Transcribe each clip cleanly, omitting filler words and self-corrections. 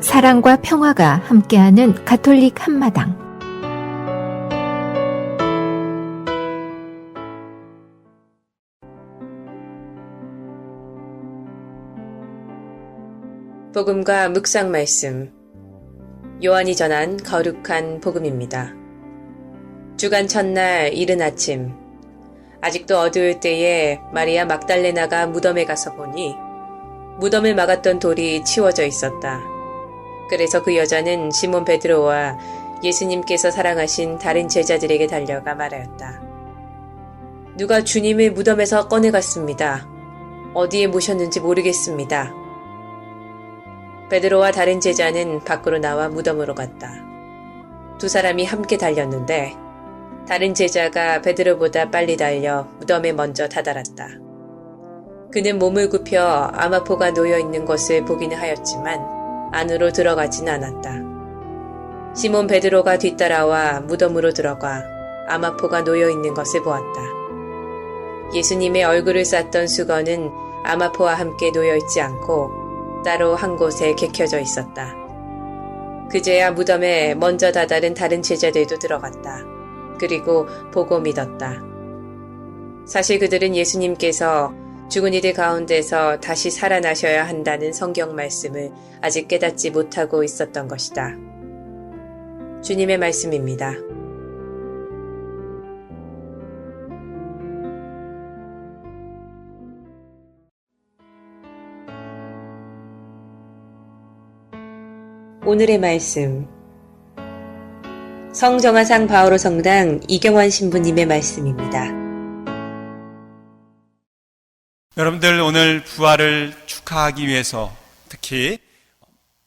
사랑과 평화가 함께하는 가톨릭 한마당. 복음과 묵상 말씀, 요한이 전한 거룩한 복음입니다. 주간 첫날 이른 아침, 아직도 어두울 때에 마리아 막달레나가 무덤에 가서 보니 무덤을 막았던 돌이 치워져 있었다. 그래서 그 여자는 시몬 베드로와 예수님께서 사랑하신 다른 제자들에게 달려가 말하였다. 누가 주님을 무덤에서 꺼내갔습니다. 어디에 모셨는지 모르겠습니다. 베드로와 다른 제자는 밖으로 나와 무덤으로 갔다. 두 사람이 함께 달렸는데 다른 제자가 베드로보다 빨리 달려 무덤에 먼저 다다랐다. 그는 몸을 굽혀 아마포가 놓여있는 것을 보기는 하였지만 안으로 들어가진 않았다. 시몬 베드로가 뒤따라와 무덤으로 들어가 아마포가 놓여있는 것을 보았다. 예수님의 얼굴을 쌌던 수건은 아마포와 함께 놓여있지 않고 따로 한 곳에 개켜져 있었다. 그제야 무덤에 먼저 다다른 다른 제자들도 들어갔다. 그리고 보고 믿었다. 사실 그들은 예수님께서 죽은 이들 가운데서 다시 살아나셔야 한다는 성경 말씀을 아직 깨닫지 못하고 있었던 것이다. 주님의 말씀입니다. 오늘의 말씀, 성정화상 바오로 성당 이경환 신부님의 말씀입니다. 여러분들, 오늘 부활을 축하하기 위해서, 특히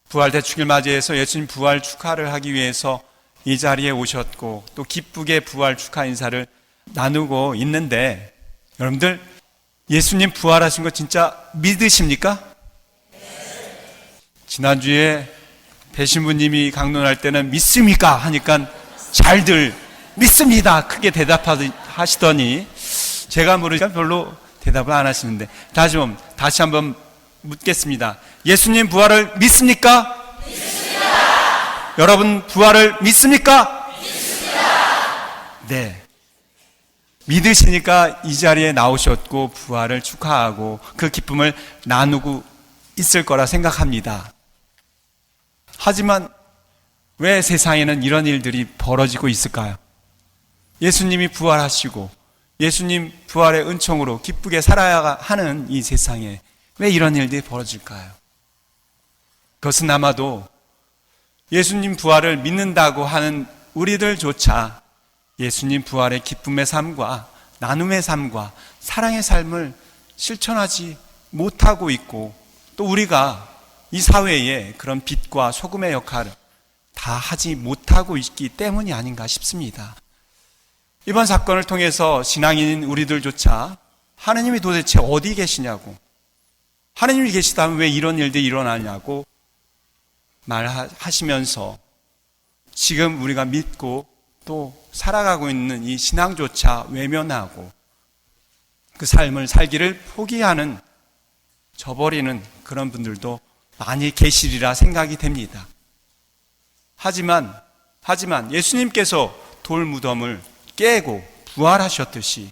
부활 대축일 맞이해서 예수님 부활 축하를 하기 위해서 이 자리에 오셨고 또 기쁘게 부활 축하 인사를 나누고 있는데, 여러분들 예수님 부활하신 거 진짜 믿으십니까? 지난주에 배신부님이 강론할 때는 믿습니까? 하니까 잘들 믿습니다 크게 대답하시더니 제가 물으니까 별로 대답을 안 하시는데, 다시 한번 묻겠습니다. 예수님 부활을 믿습니까? 믿습니다. 여러분 부활을 믿습니까? 믿습니다. 네. 믿으시니까 이 자리에 나오셨고 부활을 축하하고 그 기쁨을 나누고 있을 거라 생각합니다. 하지만 왜 세상에는 이런 일들이 벌어지고 있을까요? 예수님이 부활하시고 예수님 부활의 은총으로 기쁘게 살아야 하는 이 세상에 왜 이런 일들이 벌어질까요? 그것은 아마도 예수님 부활을 믿는다고 하는 우리들조차 예수님 부활의 기쁨의 삶과 나눔의 삶과 사랑의 삶을 실천하지 못하고 있고, 또 우리가 이 사회에 그런 빛과 소금의 역할을 다 하지 못하고 있기 때문이 아닌가 싶습니다. 이번 사건을 통해서 신앙인인 우리들조차 하느님이 도대체 어디 계시냐고, 하느님이 계시다면 왜 이런 일들이 일어나냐고 말하시면서 지금 우리가 믿고 또 살아가고 있는 이 신앙조차 외면하고 그 삶을 살기를 포기하는, 저버리는 그런 분들도 많이 계시리라 생각이 됩니다. 하지만 예수님께서 돌무덤을 깨고 부활하셨듯이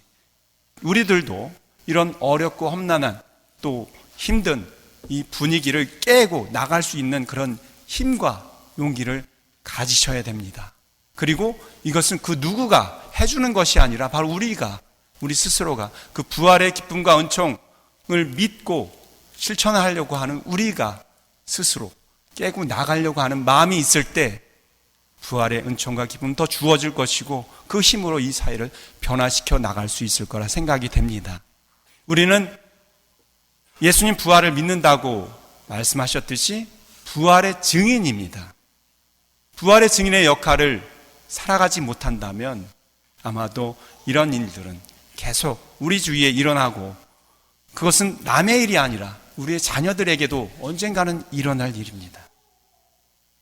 우리들도 이런 어렵고 험난한 또 힘든 이 분위기를 깨고 나갈 수 있는 그런 힘과 용기를 가지셔야 됩니다. 그리고 이것은 그 누구가 해주는 것이 아니라 바로 우리 스스로가 그 부활의 기쁨과 은총을 믿고 실천하려고 하는 우리가 스스로 깨고 나가려고 하는 마음이 있을 때 부활의 은총과 기쁨 더 주어질 것이고 그 힘으로 이 사회를 변화시켜 나갈 수 있을 거라 생각이 됩니다. 우리는 예수님 부활을 믿는다고 말씀하셨듯이 부활의 증인입니다. 부활의 증인의 역할을 살아가지 못한다면 아마도 이런 일들은 계속 우리 주위에 일어나고, 그것은 남의 일이 아니라 우리의 자녀들에게도 언젠가는 일어날 일입니다.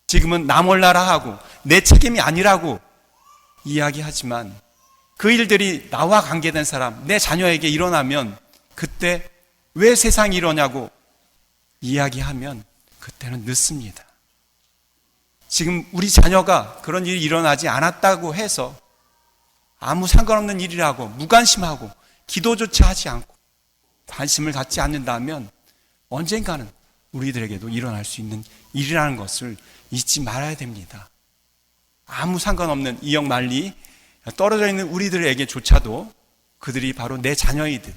지금은 나 몰라라 하고 내 책임이 아니라고 이야기하지만 그 일들이 나와 관계된 사람, 내 자녀에게 일어나면 그때 왜 세상이 이러냐고 이야기하면 그때는 늦습니다. 지금 우리 자녀가 그런 일이 일어나지 않았다고 해서 아무 상관없는 일이라고 무관심하고 기도조차 하지 않고 관심을 갖지 않는다면 언젠가는 우리들에게도 일어날 수 있는 일이라는 것을 잊지 말아야 됩니다. 아무 상관없는 이역만리 떨어져 있는 우리들에게조차도 그들이 바로 내 자녀이듯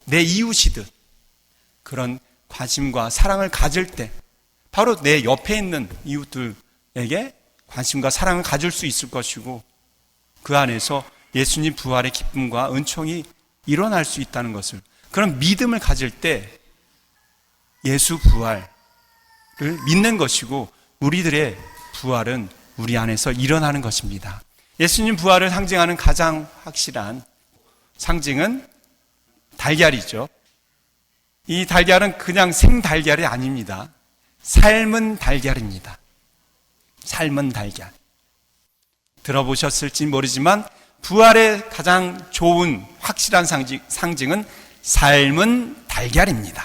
내 이웃이듯 그런 관심과 사랑을 가질 때 바로 내 옆에 있는 이웃들에게 관심과 사랑을 가질 수 있을 것이고 그 안에서 예수님 부활의 기쁨과 은총이 일어날 수 있다는 것을, 그런 믿음을 가질 때 예수 부활을 믿는 것이고 우리들의 부활은 우리 안에서 일어나는 것입니다. 예수님 부활을 상징하는 가장 확실한 상징은 달걀이죠. 이 달걀은 그냥 생달걀이 아닙니다. 삶은 달걀입니다. 삶은 달걀. 들어보셨을지 모르지만 부활의 가장 좋은 확실한 상징은 삶은 달걀입니다.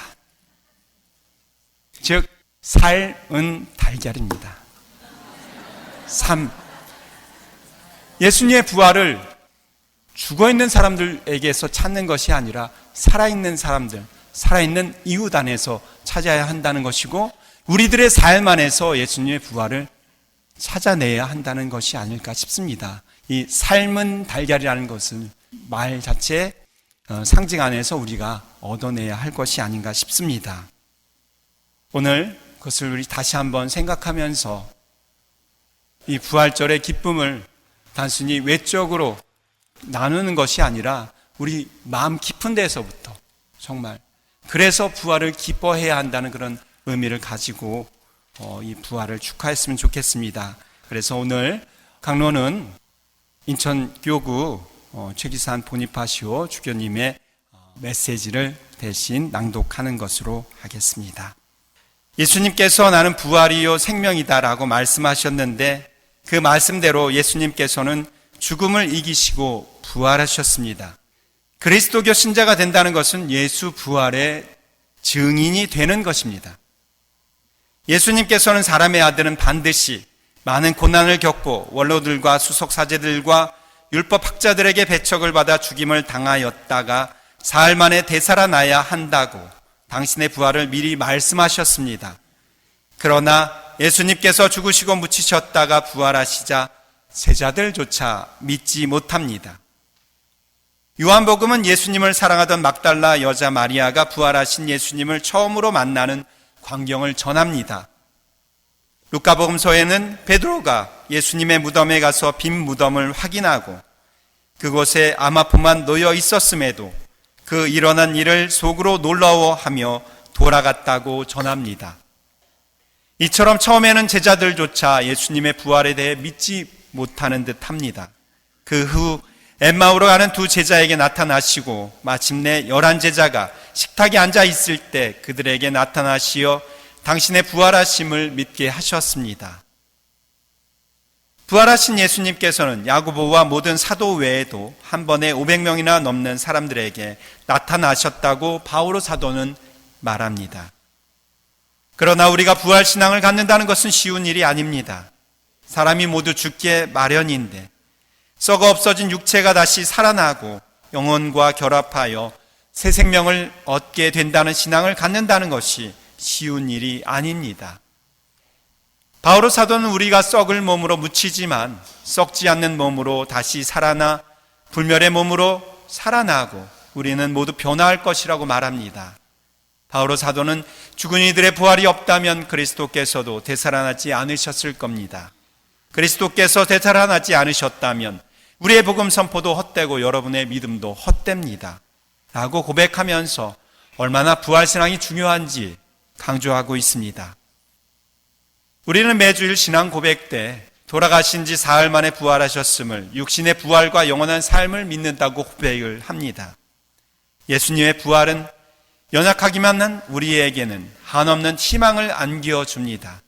즉 삶은 달걀입니다. 삶. 예수님의 부활을 죽어있는 사람들에게서 찾는 것이 아니라 살아있는 사람들, 살아있는 이웃 안에서 찾아야 한다는 것이고 우리들의 삶 안에서 예수님의 부활을 찾아내야 한다는 것이 아닐까 싶습니다. 이 삶은 달걀이라는 것을 말 자체의 상징 안에서 우리가 얻어내야 할 것이 아닌가 싶습니다. 오늘 그것을 우리 다시 한번 생각하면서 이 부활절의 기쁨을 단순히 외적으로 나누는 것이 아니라 우리 마음 깊은 데서부터 정말 그래서 부활을 기뻐해야 한다는 그런 의미를 가지고 이 부활을 축하했으면 좋겠습니다. 그래서 오늘 강론은 인천교구 최기산 보니파시오 주교님의 메시지를 대신 낭독하는 것으로 하겠습니다. 예수님께서 나는 부활이요 생명이다 라고 말씀하셨는데 그 말씀대로 예수님께서는 죽음을 이기시고 부활하셨습니다. 그리스도교 신자가 된다는 것은 예수 부활의 증인이 되는 것입니다. 예수님께서는 사람의 아들은 반드시 많은 고난을 겪고 원로들과 수석사제들과 율법학자들에게 배척을 받아 죽임을 당하였다가 사흘 만에 되살아나야 한다고 당신의 부활을 미리 말씀하셨습니다. 그러나 예수님께서 죽으시고 묻히셨다가 부활하시자 제자들조차 믿지 못합니다. 요한복음은 예수님을 사랑하던 막달라 여자 마리아가 부활하신 예수님을 처음으로 만나는 광경을 전합니다. 루카복음서에는 베드로가 예수님의 무덤에 가서 빈 무덤을 확인하고 그곳에 아마포만 놓여 있었음에도 그 일어난 일을 속으로 놀라워하며 돌아갔다고 전합니다. 이처럼 처음에는 제자들조차 예수님의 부활에 대해 믿지 못하는 듯합니다. 그 후 엠마오로 가는 두 제자에게 나타나시고 마침내 11제자가 식탁에 앉아 있을 때 그들에게 나타나시어 당신의 부활하심을 믿게 하셨습니다. 부활하신 예수님께서는 야고보와 모든 사도 외에도 한 번에 500명이나 넘는 사람들에게 나타나셨다고 바오로 사도는 말합니다. 그러나 우리가 부활신앙을 갖는다는 것은 쉬운 일이 아닙니다. 사람이 모두 죽게 마련인데 썩어 없어진 육체가 다시 살아나고 영혼과 결합하여 새 생명을 얻게 된다는 신앙을 갖는다는 것이 쉬운 일이 아닙니다. 바오로 사도는 우리가 썩을 몸으로 묻히지만 썩지 않는 몸으로 다시 살아나 불멸의 몸으로 살아나고 우리는 모두 변화할 것이라고 말합니다. 바오로 사도는 죽은 이들의 부활이 없다면 그리스도께서도 되살아나지 않으셨을 겁니다. 그리스도께서 되살아나지 않으셨다면 우리의 복음 선포도 헛되고 여러분의 믿음도 헛됩니다. 라고 고백하면서 얼마나 부활신앙이 중요한지 강조하고 있습니다. 우리는 매주일 신앙 고백 때 돌아가신 지 사흘 만에 부활하셨음을 육신의 부활과 영원한 삶을 믿는다고 고백을 합니다. 예수님의 부활은 연약하기만 한 우리에게는 한없는 희망을 안겨줍니다.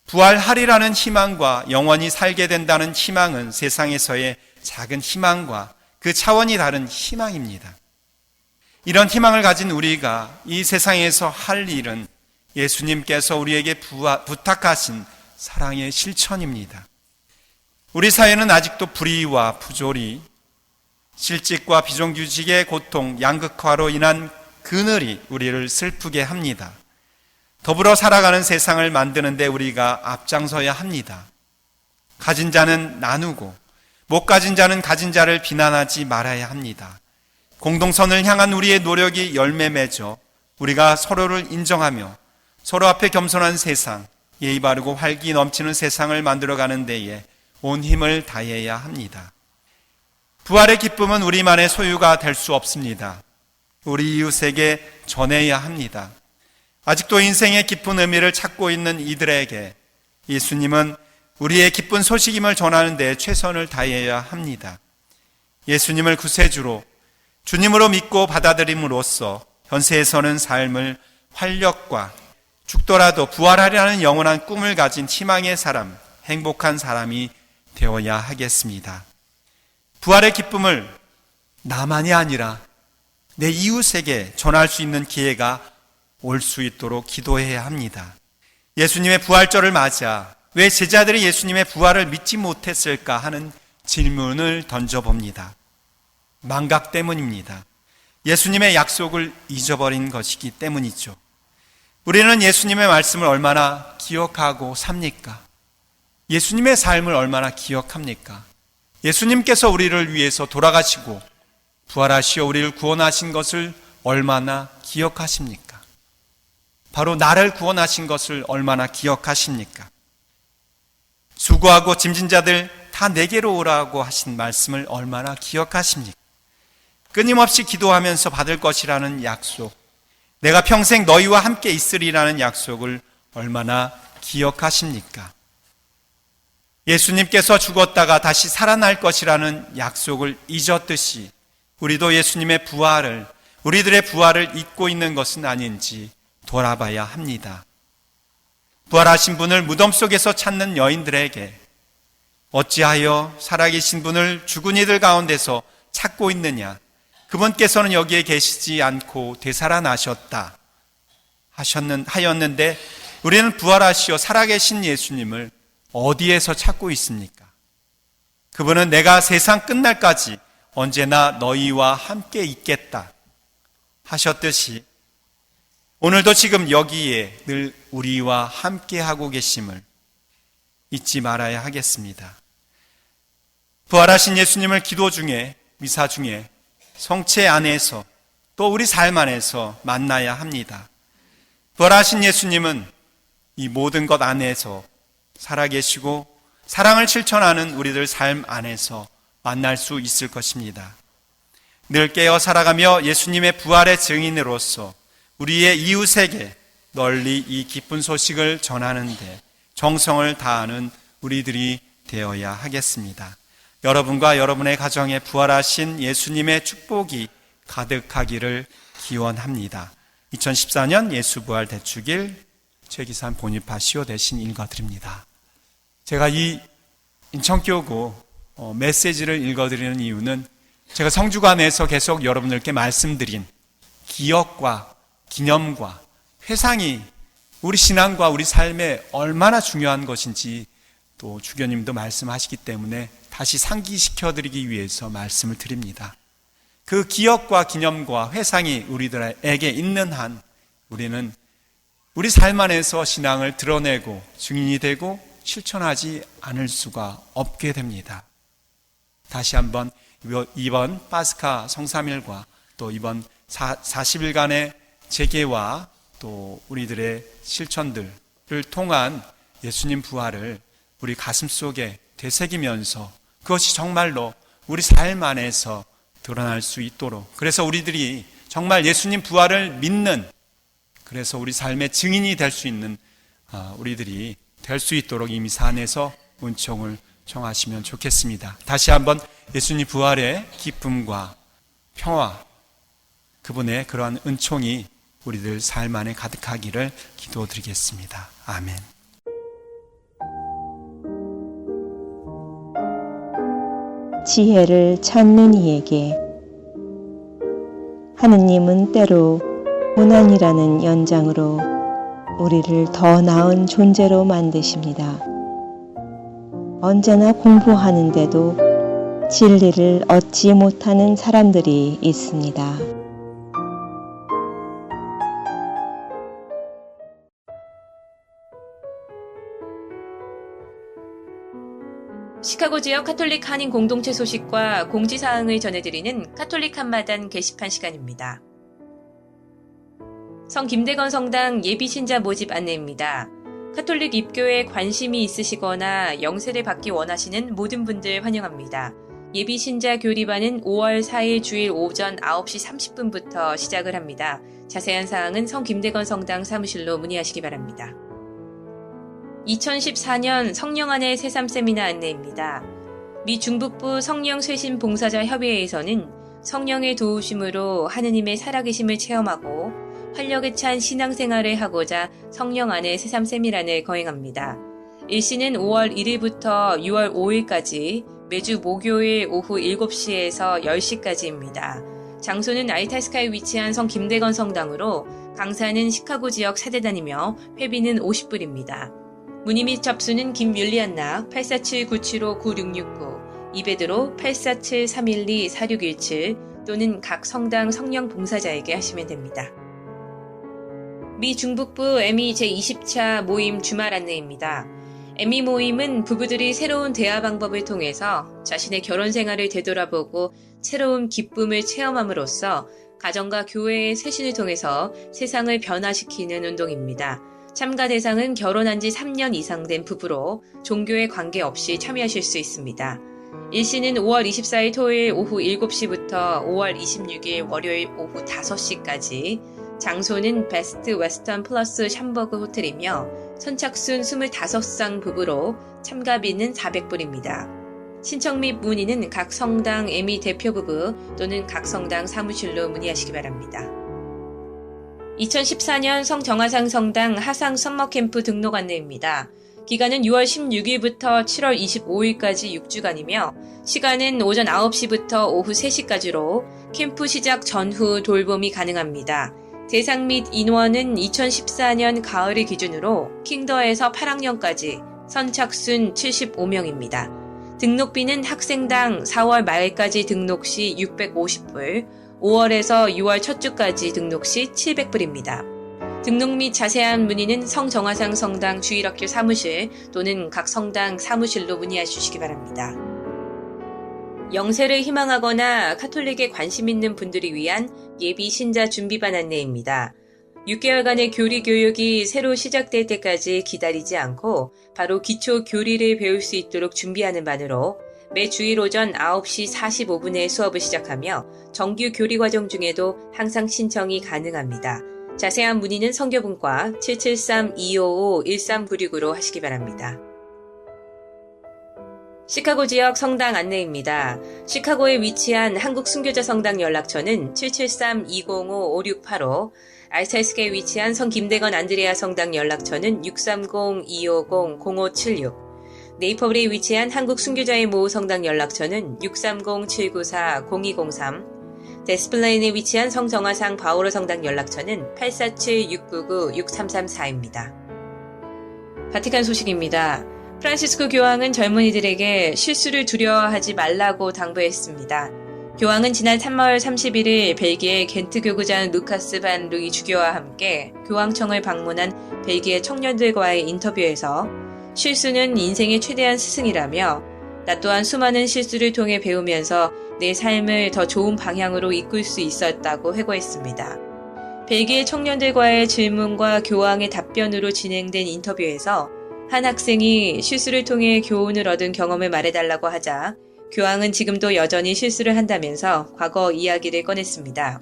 부활하리라는 희망과 영원히 살게 된다는 희망은 세상에서의 작은 희망과 그 차원이 다른 희망입니다. 이런 희망을 가진 우리가 이 세상에서 할 일은 예수님께서 우리에게 부탁하신 사랑의 실천입니다. 우리 사회는 아직도 불의와 부조리, 실직과 비정규직의 고통, 양극화로 인한 그늘이 우리를 슬프게 합니다. 더불어 살아가는 세상을 만드는데 우리가 앞장서야 합니다. 가진 자는 나누고 못 가진 자는 가진 자를 비난하지 말아야 합니다. 공동선을 향한 우리의 노력이 열매 맺어 우리가 서로를 인정하며 서로 앞에 겸손한 세상, 예의 바르고 활기 넘치는 세상을 만들어가는 데에 온 힘을 다해야 합니다. 부활의 기쁨은 우리만의 소유가 될 수 없습니다. 우리 이웃에게 전해야 합니다. 아직도 인생의 깊은 의미를 찾고 있는 이들에게 예수님은 우리의 기쁜 소식임을 전하는 데 최선을 다해야 합니다. 예수님을 구세주로 주님으로 믿고 받아들임으로써 현세에서는 삶을 활력과 죽더라도 부활하려는 영원한 꿈을 가진 희망의 사람, 행복한 사람이 되어야 하겠습니다. 부활의 기쁨을 나만이 아니라 내 이웃에게 전할 수 있는 기회가 올 수 있도록 기도해야 합니다. 예수님의 부활절을 맞아 왜 제자들이 예수님의 부활을 믿지 못했을까 하는 질문을 던져봅니다. 망각 때문입니다. 예수님의 약속을 잊어버린 것이기 때문이죠. 우리는 예수님의 말씀을 얼마나 기억하고 삽니까? 예수님의 삶을 얼마나 기억합니까? 예수님께서 우리를 위해서 돌아가시고 부활하시어 우리를 구원하신 것을 얼마나 기억하십니까? 바로 나를 구원하신 것을 얼마나 기억하십니까? 수고하고 짐진 자들 다 내게로 오라고 하신 말씀을 얼마나 기억하십니까? 끊임없이 기도하면서 받을 것이라는 약속, 내가 평생 너희와 함께 있으리라는 약속을 얼마나 기억하십니까? 예수님께서 죽었다가 다시 살아날 것이라는 약속을 잊었듯이 우리도 예수님의 부활을, 우리들의 부활을 잊고 있는 것은 아닌지 돌아봐야 합니다. 부활하신 분을 무덤 속에서 찾는 여인들에게 어찌하여 살아계신 분을 죽은 이들 가운데서 찾고 있느냐? 그분께서는 여기에 계시지 않고 되살아나셨다 하였는데 우리는 부활하시어 살아계신 예수님을 어디에서 찾고 있습니까? 그분은 내가 세상 끝날까지 언제나 너희와 함께 있겠다 하셨듯이 오늘도 지금 여기에 늘 우리와 함께 하고 계심을 잊지 말아야 하겠습니다. 부활하신 예수님을 기도 중에, 미사 중에, 성체 안에서 또 우리 삶 안에서 만나야 합니다. 부활하신 예수님은 이 모든 것 안에서 살아계시고 사랑을 실천하는 우리들 삶 안에서 만날 수 있을 것입니다. 늘 깨어 살아가며 예수님의 부활의 증인으로서 우리의 이웃에게 널리 이 기쁜 소식을 전하는데 정성을 다하는 우리들이 되어야 하겠습니다. 여러분과 여러분의 가정에 부활하신 예수님의 축복이 가득하기를 기원합니다. 2014년 예수 부활 대축일 최기산 본입하시오 대신 읽어드립니다. 제가 이 인천교구 메시지를 읽어드리는 이유는 제가 성주관에서 계속 여러분들께 말씀드린 기억과 기념과 회상이 우리 신앙과 우리 삶에 얼마나 중요한 것인지 또 주교님도 말씀하시기 때문에 다시 상기시켜드리기 위해서 말씀을 드립니다. 그 기억과 기념과 회상이 우리들에게 있는 한 우리는 우리 삶 안에서 신앙을 드러내고 증인이 되고 실천하지 않을 수가 없게 됩니다. 다시 한번 이번 파스카 성삼일과 또 이번 40일간의 재개와 또 우리들의 실천들을 통한 예수님 부활을 우리 가슴 속에 되새기면서 그것이 정말로 우리 삶 안에서 드러날 수 있도록, 그래서 우리들이 정말 예수님 부활을 믿는, 그래서 우리 삶의 증인이 될 수 있는 우리들이 될 수 있도록 이 미사 안에서 은총을 청하시면 좋겠습니다. 다시 한번 예수님 부활의 기쁨과 평화, 그분의 그러한 은총이 우리들 삶 안에 가득하기를 기도드리겠습니다. 아멘. 지혜를 찾는 이에게 하느님은 때로 고난이라는 연장으로 우리를 더 나은 존재로 만드십니다. 언제나 공부하는데도 진리를 얻지 못하는 사람들이 있습니다. 시카고 지역 카톨릭 한인 공동체 소식과 공지사항을 전해드리는 카톨릭 한마당 게시판 시간입니다. 성 김대건 성당 예비신자 모집 안내입니다. 카톨릭 입교에 관심이 있으시거나 영세를 받기 원하시는 모든 분들 환영합니다. 예비신자 교리반은 5월 4일 주일 오전 9시 30분부터 시작을 합니다. 자세한 사항은 성 김대건 성당 사무실로 문의하시기 바랍니다. 2014년 성령 안의 새삼 세미나 안내입니다. 미 중북부 성령 쇄신 봉사자 협의회에서는 성령의 도우심으로 하느님의 살아계심을 체험하고 활력에 찬 신앙생활을 하고자 성령 안의 새삼 세미나를 거행합니다. 일시는 5월 1일부터 6월 5일까지 매주 목요일 오후 7시에서 10시까지입니다. 장소는 알타스카에 위치한 성 김대건 성당으로 강사는 시카고 지역 사대단이며 회비는 50불입니다. 문의 및 접수는 김율리안나 847-975-9669, 이베드로 847-312-4617 또는 각 성당 성령 봉사자에게 하시면 됩니다. 미 중북부 에미 제20차 모임 주말 안내입니다. 에미 모임은 부부들이 새로운 대화 방법을 통해서 자신의 결혼 생활을 되돌아보고 새로운 기쁨을 체험함으로써 가정과 교회의 쇄신을 통해서 세상을 변화시키는 운동입니다. 참가 대상은 결혼한 지 3년 이상 된 부부로 종교에 관계없이 참여하실 수 있습니다. 일시는 5월 24일 토요일 오후 7시부터 5월 26일 월요일 오후 5시까지, 장소는 베스트 웨스턴 플러스 샴버그 호텔이며 선착순 25쌍 부부로 참가비는 400불입니다. 신청 및 문의는 각 성당 에미 대표 부부 또는 각 성당 사무실로 문의하시기 바랍니다. 2014년 성정화상 성당 하상 썸머캠프 등록 안내입니다. 기간은 6월 16일부터 7월 25일까지 6주간이며 시간은 오전 9시부터 오후 3시까지로 캠프 시작 전후 돌봄이 가능합니다. 대상 및 인원은 2014년 가을을 기준으로 킹더에서 8학년까지 선착순 75명입니다. 등록비는 학생당 4월 말까지 등록 시 650불, 5월에서 6월 첫 주까지 등록 시 700불입니다. 등록 및 자세한 문의는 성정화상 성당 주일학교 사무실 또는 각 성당 사무실로 문의해 주시기 바랍니다. 영세를 희망하거나 카톨릭에 관심 있는 분들이 위한 예비 신자 준비반 안내입니다. 6개월간의 교리 교육이 새로 시작될 때까지 기다리지 않고 바로 기초 교리를 배울 수 있도록 준비하는 반으로 매 주일 오전 9시 45분에 수업을 시작하며 정규 교리 과정 중에도 항상 신청이 가능합니다. 자세한 문의는 성교분과 773-255-1396으로 하시기 바랍니다. 시카고 지역 성당 안내입니다. 시카고에 위치한 한국 순교자 성당 연락처는 773-205-5685, 알타스카에 위치한 성 김대건 안드레아 성당 연락처는 630-250-0576, 네이퍼블에 위치한 한국 순교자의 모후 성당 연락처는 630-794-0203, 데스플레인에 위치한 성정화상 바오로 성당 연락처는 847-699-6334입니다. 바티칸 소식입니다. 프란시스코 교황은 젊은이들에게 실수를 두려워하지 말라고 당부했습니다. 교황은 지난 3월 31일 벨기에 겐트 교구장 루카스 반 루이 주교와 함께 교황청을 방문한 벨기에 청년들과의 인터뷰에서 실수는 인생의 최대한 스승이라며 나 또한 수많은 실수를 통해 배우면서 내 삶을 더 좋은 방향으로 이끌 수 있었다고 회고했습니다. 벨기에 청년들과의 질문과 교황의 답변으로 진행된 인터뷰에서 한 학생이 실수를 통해 교훈을 얻은 경험을 말해달라고 하자 교황은 지금도 여전히 실수를 한다면서 과거 이야기를 꺼냈습니다.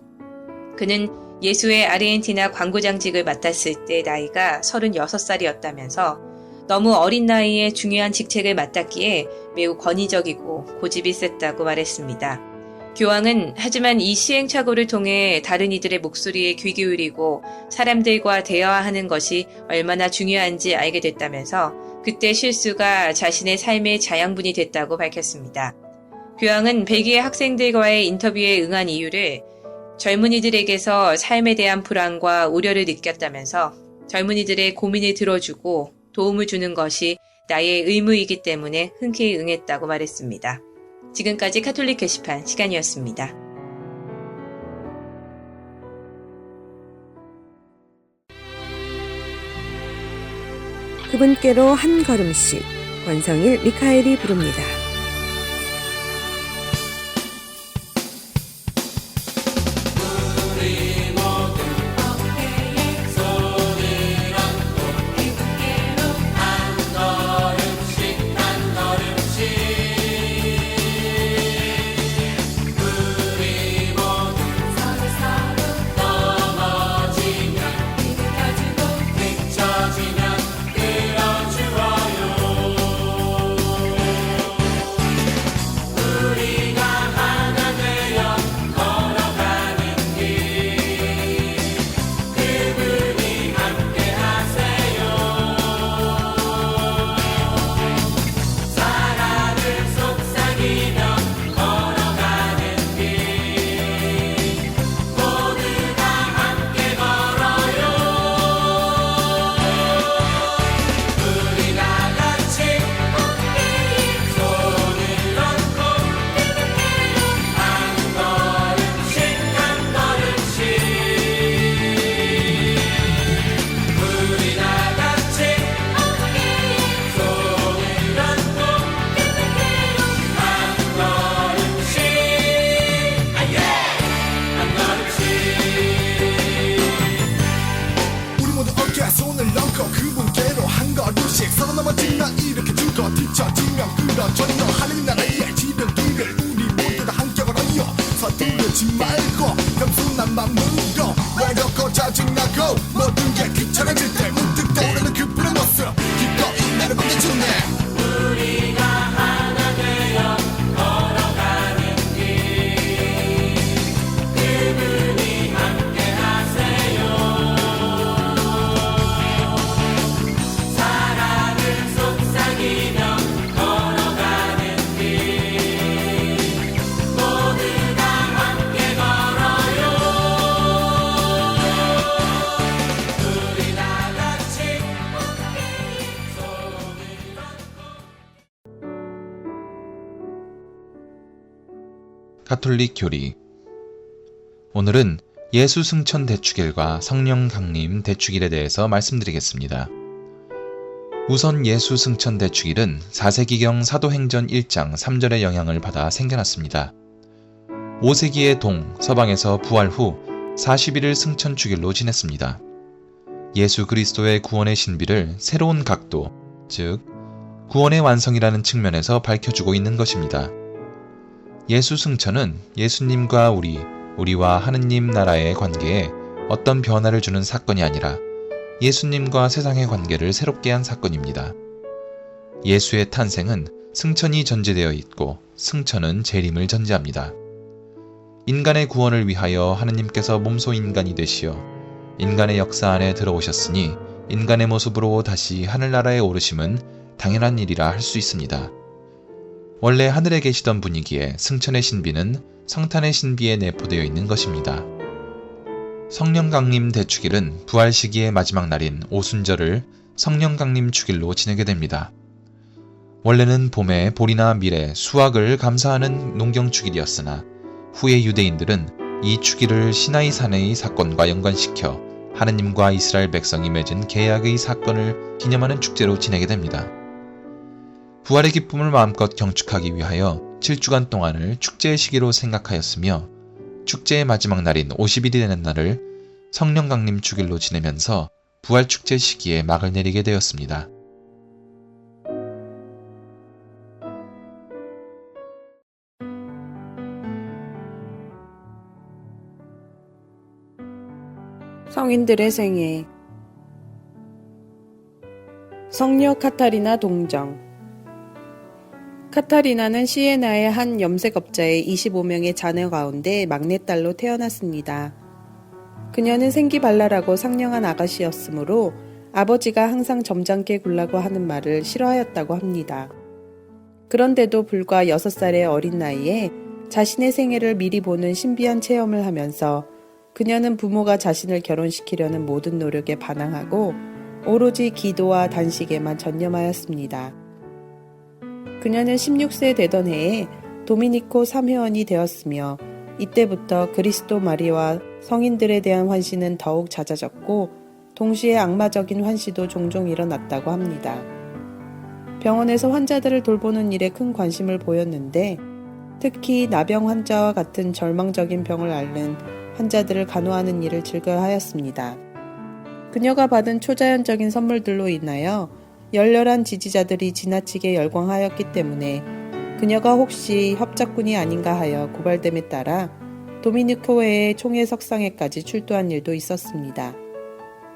그는 예수의 아르헨티나 광고장직을 맡았을 때 나이가 36살이었다면서 너무 어린 나이에 중요한 직책을 맡았기에 매우 권위적이고 고집이 셌다고 말했습니다. 교황은 하지만 이 시행착오를 통해 다른 이들의 목소리에 귀 기울이고 사람들과 대화하는 것이 얼마나 중요한지 알게 됐다면서 그때 실수가 자신의 삶의 자양분이 됐다고 밝혔습니다. 교황은 벨기에 학생들과의 인터뷰에 응한 이유를 젊은이들에게서 삶에 대한 불안과 우려를 느꼈다면서 젊은이들의 고민을 들어주고 도움을 주는 것이 나의 의무이기 때문에 흔쾌히 응했다고 말했습니다. 지금까지 카톨릭 게시판 시간이었습니다. 그분께로 한 걸음씩 권성일 미카엘이 부릅니다. 가톨릭 교리. 오늘은 예수 승천 대축일과 성령 강림 대축일에 대해서 말씀드리겠습니다. 우선 예수 승천 대축일은 4세기경 사도행전 1장 3절의 영향을 받아 생겨났습니다. 5세기의 서방에서 부활 후 40일을 승천 축일로 지냈습니다. 예수 그리스도의 구원의 신비를 새로운 각도, 즉 구원의 완성이라는 측면에서 밝혀주고 있는 것입니다. 예수 승천은 예수님과 우리와 하느님 나라의 관계에 어떤 변화를 주는 사건이 아니라 예수님과 세상의 관계를 새롭게 한 사건입니다. 예수의 탄생은 승천이 전제되어 있고 승천은 재림을 전제합니다. 인간의 구원을 위하여 하느님께서 몸소 인간이 되시어 인간의 역사 안에 들어오셨으니 인간의 모습으로 다시 하늘나라에 오르심은 당연한 일이라 할 수 있습니다. 원래 하늘에 계시던 분이기에 승천의 신비는 성탄의 신비에 내포되어 있는 것입니다. 성령 강림 대축일은 부활 시기의 마지막 날인 오순절을 성령 강림 축일로 지내게 됩니다. 원래는 봄에 보리나 밀에 수확을 감사하는 농경 축일이었으나 후에 유대인들은 이 축일을 시나이 산의 사건과 연관시켜 하느님과 이스라엘 백성이 맺은 계약의 사건을 기념하는 축제로 지내게 됩니다. 부활의 기쁨을 마음껏 경축하기 위하여 7주간 동안을 축제의 시기로 생각하였으며 축제의 마지막 날인 50일이 되는 날을 성령 강림 축일로 지내면서 부활 축제 시기에 막을 내리게 되었습니다. 성인들의 생애. 성녀 카타리나 동정. 카타리나는 시에나의 한 염색업자의 25명의 자녀 가운데 막내딸로 태어났습니다. 그녀는 생기발랄하고 상냥한 아가씨였으므로 아버지가 항상 점잖게 굴라고 하는 말을 싫어하였다고 합니다. 그런데도 불과 6살의 어린 나이에 자신의 생애를 미리 보는 신비한 체험을 하면서 그녀는 부모가 자신을 결혼시키려는 모든 노력에 반항하고 오로지 기도와 단식에만 전념하였습니다. 그녀는 16세 되던 해에 도미니코 사회원이 되었으며 이때부터 그리스도 마리와 성인들에 대한 환시는 더욱 잦아졌고 동시에 악마적인 환시도 종종 일어났다고 합니다. 병원에서 환자들을 돌보는 일에 큰 관심을 보였는데 특히 나병 환자와 같은 절망적인 병을 앓는 환자들을 간호하는 일을 즐거워하였습니다. 그녀가 받은 초자연적인 선물들로 인하여 열렬한 지지자들이 지나치게 열광하였기 때문에 그녀가 혹시 협작꾼이 아닌가 하여 고발됨에 따라 도미니코회의 총회 석상에까지 출두한 일도 있었습니다.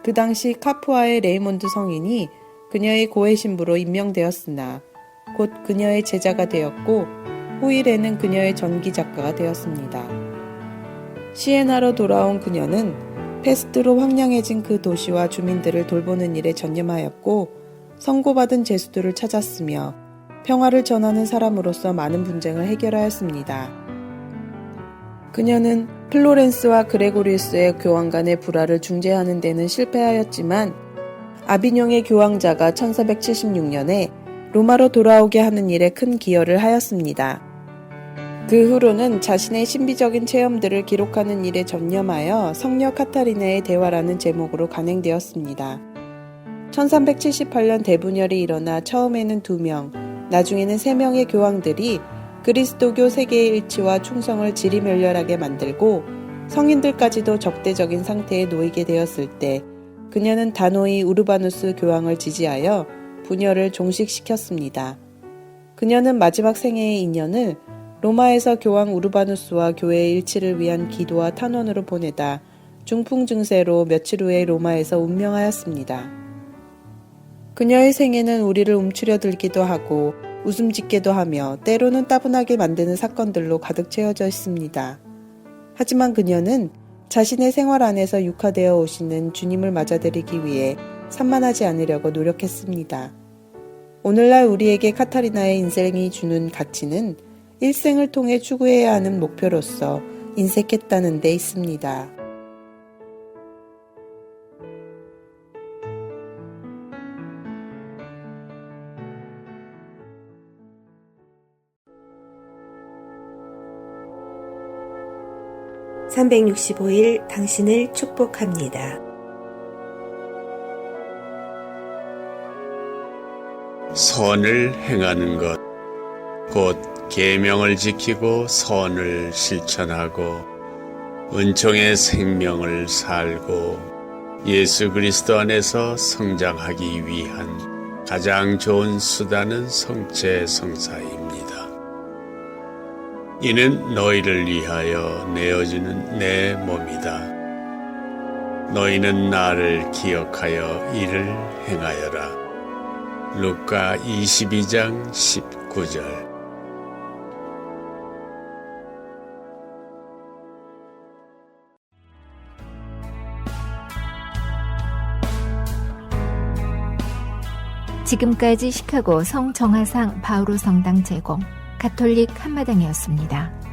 그 당시 카푸아의 레이몬드 성인이 그녀의 고해 신부로 임명되었으나 곧 그녀의 제자가 되었고 후일에는 그녀의 전기 작가가 되었습니다. 시에나로 돌아온 그녀는 페스트로 황량해진 그 도시와 주민들을 돌보는 일에 전념하였고 선고받은 죄수들을 찾았으며 평화를 전하는 사람으로서 많은 분쟁을 해결하였습니다. 그녀는 플로렌스와 그레고리우스의 교황 간의 불화를 중재하는 데는 실패하였지만 아비뇽의 교황자가 1476년에 로마로 돌아오게 하는 일에 큰 기여를 하였습니다. 그 후로는 자신의 신비적인 체험들을 기록하는 일에 전념하여 성녀 카타리나의 대화라는 제목으로 간행되었습니다. 1378년 대분열이 일어나 처음에는 2명, 나중에는 3명의 교황들이 그리스도교 세계의 일치와 충성을 지리멸렬하게 만들고 성인들까지도 적대적인 상태에 놓이게 되었을 때 그녀는 단호히 우르바누스 교황을 지지하여 분열을 종식시켰습니다. 그녀는 마지막 생애의 인연을 로마에서 교황 우르바누스와 교회의 일치를 위한 기도와 탄원으로 보내다 중풍 증세로 며칠 후에 로마에서 운명하였습니다. 그녀의 생애는 우리를 움츠려 들기도 하고 웃음 짓게도 하며 때로는 따분하게 만드는 사건들로 가득 채워져 있습니다. 하지만 그녀는 자신의 생활 안에서 육화되어 오시는 주님을 맞아들이기 위해 산만하지 않으려고 노력했습니다. 오늘날 우리에게 카타리나의 인생이 주는 가치는 일생을 통해 추구해야 하는 목표로서 인색했다는 데 있습니다. (365일) 당신을 축복합니다. 선을 행하는 것, 곧 계명을 지키고 선을 실천하고 은총의 생명을 살고 예수 그리스도 안에서 성장하기 위한 가장 좋은 수단은 성체 성사입니다. 이는 너희를 위하여 내어주는 내 몸이다. 너희는 나를 기억하여 이를 행하여라. 루카 22장 19절. 지금까지 시카고 성정화상 바오로 성당 제공 가톨릭 한마당이었습니다.